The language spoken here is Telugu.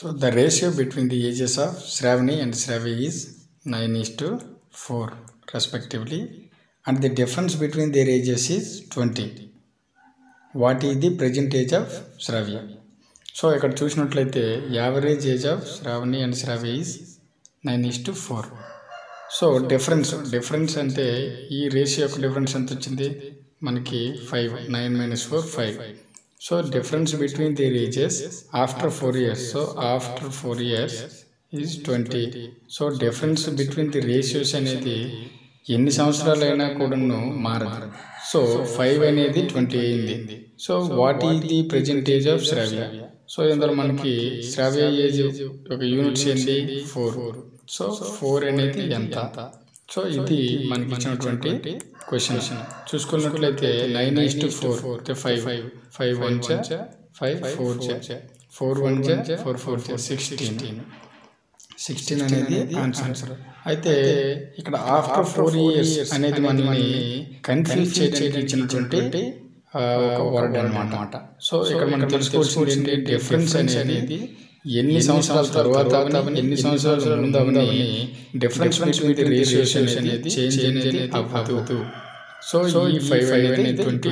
So the ratio between the ages of Shravani and Shravi is 9:4 respectively, and the difference between their ages is 20. What is the present age of Shravi? So ఇక్కడ చూసినట్లయితే average age of Shravani and Shravi is 9:4. So difference అంటే ఈ రేషియో యొక్క డిఫరెన్స్ ఎంత వచ్చింది మనకి 5. 9 - 4 5. So difference between their ages after 4 years. So after 4 years is 20. So difference between the ratios అనేది ఎన్ని సంవత్సరాలైనా కూడాను మారదు. సో 5 అనేది 20 అయింది. So what is the present age of Shravya? So ఇందులో మనకి శ్రావ్య ఏజ్ ఒక యూనిట్స్ ఏంటి 4. సో 4 అనేది ఎంత? సో ఇది మనకి ఇచ్చినటువంటి క్వశ్చన్. చూసుకున్నట్లయితే 9:4 అంటే 5 1 5 4 1 4 4 16 అనేది ఆన్సర్. అయితే ఇక్కడ ఆఫ్టర్ 4 years అనేది మనల్ని కన్ఫ్యూజ్ చేయడానికి ఇచ్చినటువంటి ఒక వర్డ్ అన్నమాట. సో ఇక్కడ మనం తెలుసుకోవాల్సింది ఏంటి, డిఫరెన్స్ అనేది ఎన్ని సంవత్సరాల తర్వాత ఎన్ని సంవత్సరాల ముందు అవని డిఫరెన్స్ బిట్వీన్ ది రేషియోస్ అనేది చేంజ్ అనేది అవ్వదు. సో ఈ 5 అనేది 20